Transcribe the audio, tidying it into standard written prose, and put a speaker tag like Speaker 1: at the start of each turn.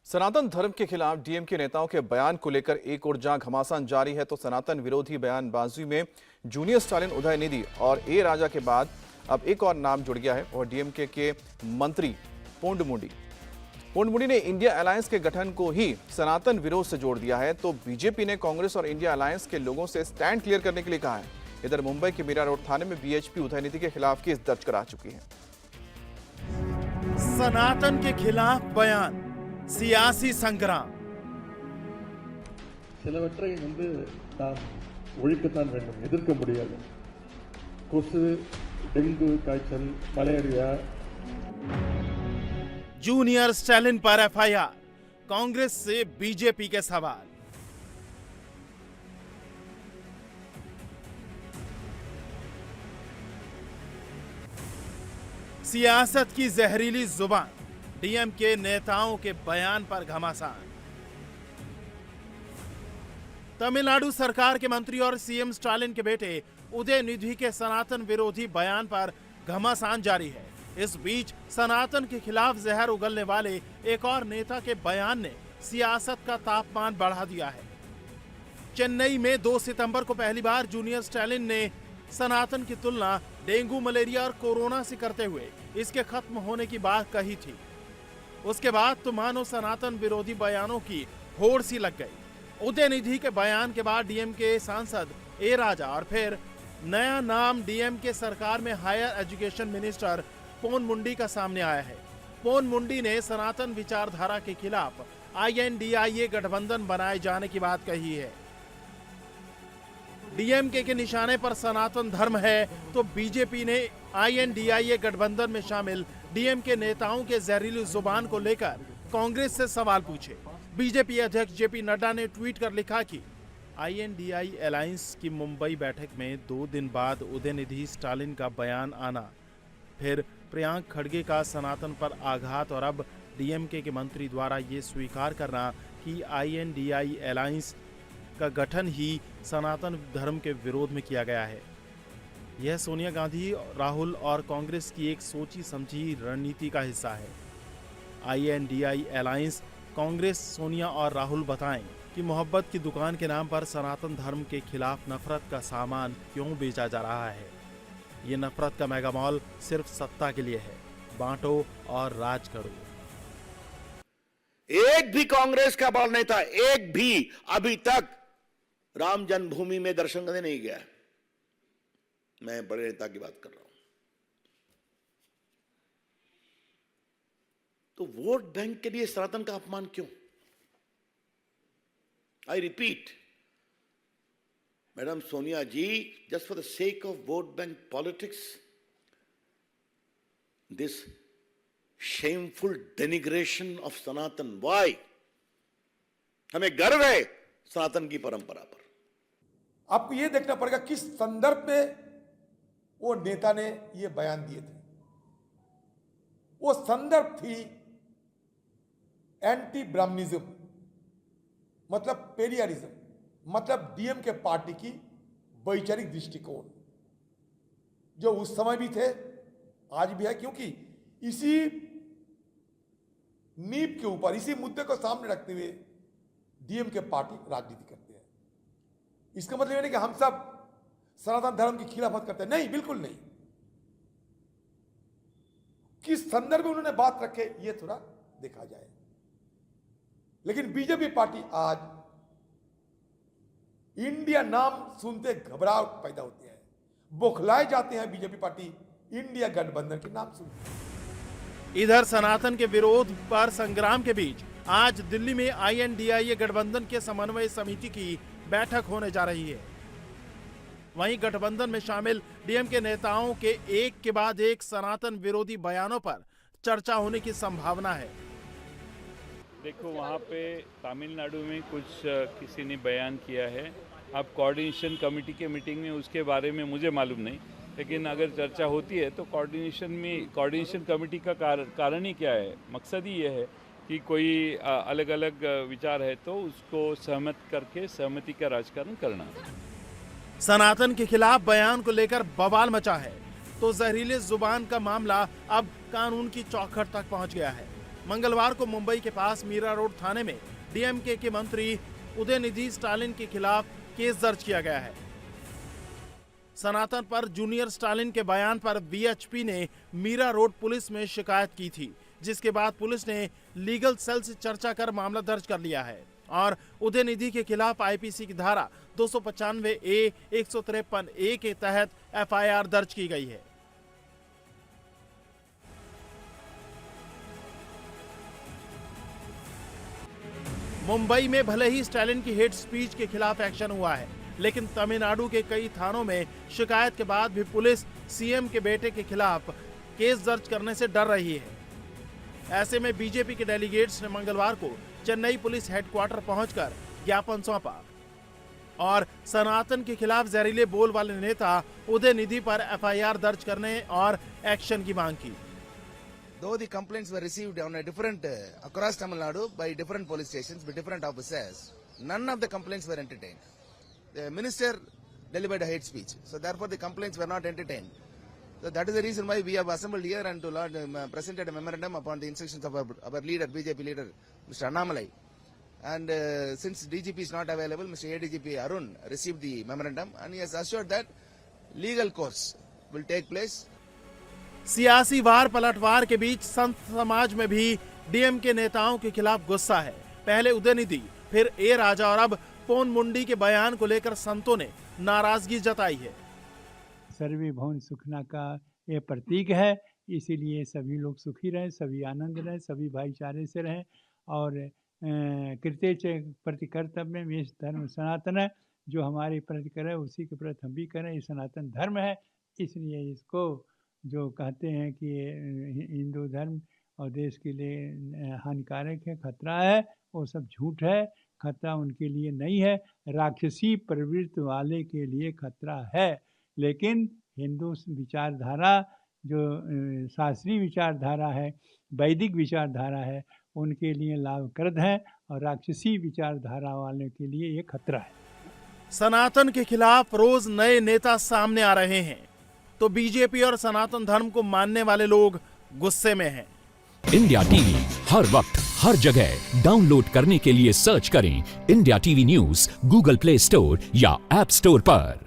Speaker 1: सनातन धर्म के खिलाफ डीएमके नेताओं के बयान को लेकर एक ओर जहां घमासान जारी है तो सनातन विरोधी बयानबाजी में जूनियर स्टालिन उदयनिधि और ए राजा के बाद अब एक और नाम जुड़ गया है और डीएमके के मंत्री पोंडमुंडी ने इंडिया अलायंस के गठन को ही सनातन विरोध से जोड़ दिया है। तो बीजेपी ने कांग्रेस और इंडिया अलायंस के लोगों से स्टैंड क्लियर करने के लिए कहा है। इधर मुंबई के मीरा रोड थाने में बीएचपी उदयनिधि के खिलाफ केस दर्ज करा चुकी है।
Speaker 2: सनातन के खिलाफ बयान, सियासी संग्राम।
Speaker 3: சிலவற்றை நாம் ஒழிக்கத்தான் வேண்டும், எதிர்க்க முடியாது. கொசு, டெங்கு காய்ச்சல், மலேரிया.
Speaker 2: जूनियर स्टालिन पर एफआईआर, कांग्रेस से बीजेपी के सवाल। सियासत की जहरीली जुबान, डीएमके नेताओं के बयान पर घमासान। तमिलनाडु सरकार के मंत्री और सीएम स्टालिन के बेटे उदयनिधि के सनातन विरोधी बयान पर घमासान जारी है। इस बीच सनातन के खिलाफ जहर उगलने वाले एक और नेता के बयान ने सियासत का तापमान बढ़ा दिया है। चेन्नई में 2 सितंबर को पहली बार जूनियर स्टालिन ने सनातन की तुलना डेंगू, मलेरिया और कोरोना से करते हुए इसके खत्म होने की बात कही थी। उसके बाद तो मानो सनातन विरोधी बयानों की होड़ सी लग गई। उदयनिधि के बयान के बाद डीएमके सांसद ए राजा और फिर नया नाम डीएमके सरकार में हायर एजुकेशन मिनिस्टर पोनमुंडी का सामने आया है। पोनमुंडी ने सनातन विचारधारा के खिलाफ आईएनडीआईए गठबंधन बनाए जाने की बात कही है। डीएमके के निशाने पर सनातन धर्म है तो बीजेपी ने आईएनडीआईए गठबंधन में शामिल डीएमके नेताओं के जहरीली जुबान को लेकर कांग्रेस से सवाल पूछे। बीजेपी अध्यक्ष जेपी नड्डा ने ट्वीट कर लिखा कि आईएनडीआई अलायंस की मुंबई बैठक में 2 दिन बाद उदयनिधि स्टालिन का बयान आना, फिर प्रियांक खड़गे का सनातन पर आघात और अब डीएमके के मंत्री द्वारा ये स्वीकार करना कि आईएनडीआई अलायंस का गठन ही सनातन धर्म के विरोध में किया गया है। यह सोनिया गांधी, राहुल और कांग्रेस की एक सोची समझी रणनीति का हिस्सा है। आईएनडीआई अलायंस कांग्रेस, सोनिया और राहुल बताएं कि मोहब्बत की दुकान के नाम पर सनातन धर्म के खिलाफ नफरत का सामान क्यों बेचा जा रहा है। ये नफरत का मेगा मॉल सिर्फ सत्ता के लिए है। बांटो और राज करो।
Speaker 4: एक भी कांग्रेस का बड़ा नेता, एक भी अभी तक राम जन्मभूमि में दर्शन करने नहीं गया है। मैं बड़े नेता की बात कर रहा हूं। तो वोट बैंक के लिए सनातन का अपमान क्यों? I repeat, Madam Sonia ji, just for the sake of vote bank politics, this shameful denigration of Sanatan, why? हमें गर्व है सनातन की परंपरा पर।
Speaker 5: आपको यह देखना पड़ेगा किस संदर्भ में वो नेता ने ये बयान दिए थे। वो संदर्भ थी एंटी ब्राह्मणिज्म, मतलब पेरियारिज्म, मतलब डीएमके पार्टी की वैचारिक दृष्टिकोण, जो उस समय भी थे, आज भी है, क्योंकि इसी नींव के ऊपर, इसी मुद्दे को सामने रखते हुए डीएमके पार्टी राजनीति करते हैं। इसका मतलब नहीं कि हम सब सनातन धर्म की खिलाफत करते हैं, नहीं, बिल्कुल नहीं। किस संदर्भ में उन्होंने बात रखे ये थोड़ा देखा जाए। लेकिन बीजेपी पार्टी आज इंडिया नाम सुनते घबराहट पैदा होती है, बौखलाए जाते हैं बीजेपी पार्टी इंडिया गठबंधन के नाम सुनते।
Speaker 2: इधर सनातन के विरोध पर संग्राम के बीच आज दिल्ली में आईएनडीआईए गठबंधन के समन्वय समिति की बैठक होने जा रही है। वहीं गठबंधन में शामिल डीएमके नेताओं के एक के बाद एक सनातन विरोधी बयानों पर चर्चा होने की संभावना है।
Speaker 6: देखो, वहाँ पे तमिलनाडु में कुछ किसी ने बयान किया है। अब कोऑर्डिनेशन कमेटी के मीटिंग में उसके बारे में मुझे मालूम नहीं, लेकिन अगर चर्चा होती है तो कोऑर्डिनेशन कमेटी का कारण ही क्या है, मकसद ही ये है कि कोई अलग अलग विचार है तो उसको सहमत करके सहमति का राजकारण करना।
Speaker 2: सनातन के खिलाफ बयान को लेकर बवाल मचा है तो जहरीले जुबान का मामला अब कानून की चौखट तक पहुंच गया है। मंगलवार को मुंबई के पास मीरा रोड थाने में डीएमके के मंत्री उदयनिधि स्टालिन के खिलाफ केस दर्ज किया गया है। सनातन पर जूनियर स्टालिन के बयान पर वीएचपी ने मीरा रोड पुलिस में शिकायत की थी, जिसके बाद पुलिस ने लीगल सेल से चर्चा कर मामला दर्ज कर लिया है और उदयनिधि के खिलाफ आईपीसी की धारा 295A, 153A के तहत एफआईआर दर्ज की गई है। मुंबई में भले ही स्टालिन की हेट स्पीच के खिलाफ एक्शन हुआ है, लेकिन तमिलनाडु के कई थानों में शिकायत के बाद भी पुलिस सीएम के बेटे के खिलाफ केस दर्ज करने से डर रही है। ऐसे में बीजेपी के डेलीगेट्स ने मंगलवार को चेन्नई पुलिस हेडक्वार्टर पहुंचकर ज्ञापन सौंपा और सनातन के खिलाफ जहरीले बोल वाले नेता उदयनिधि पर एफआईआर दर्ज करने और एक्शन की मांग की।
Speaker 7: Though the complaints were received on a different across Tamil Nadu by different police stations with different officers, none of the complaints were entertained. The minister delivered a hate speech, so therefore the complaints were not entertained. So that is the reason why we have assembled here and presented a memorandum upon the instructions of our leader, BJP leader, Mr. Annamalai. And since DGP is not available, Mr. ADGP Arun received the memorandum and he has assured that legal course will take place.
Speaker 2: सियासी वार पलटवार के बीच संत समाज में भी DMK नेताओं के खिलाफ गुस्सा है। पहले उदयनिधि, फिर ए राजा और अब पोन मुंडी के बयान को लेकर संतों ने नाराजगी जताई है।
Speaker 8: सर्वे भवन सुखना का ये प्रतीक है, इसीलिए सभी लोग सुखी रहें, सभी आनंद रहें, सभी भाईचारे से रहें और कृत्य प्रति कर्तव्य में ये धर्म सनातन है, जो हमारे प्रति करे उसी के प्रति हम भी करें। ये सनातन धर्म है, इसलिए इसको जो कहते हैं कि हिंदू धर्म और देश के लिए हानिकारक है, खतरा है, वो सब झूठ है। खतरा उनके लिए नहीं है, राक्षसी प्रवृत्ति वाले के लिए खतरा है। लेकिन हिंदू विचारधारा जो शास्त्रीय विचारधारा है, वैदिक विचारधारा है, उनके लिए लाभप्रद है और राक्षसी विचारधारा वाले के लिए ये खतरा है।
Speaker 2: सनातन के खिलाफ रोज नए नेता सामने आ रहे हैं, तो बीजेपी और सनातन धर्म को मानने वाले लोग गुस्से में हैं।
Speaker 9: इंडिया टीवी हर वक्त हर जगह डाउनलोड करने के लिए सर्च करें India TV news Google play store या ऐप स्टोर पर।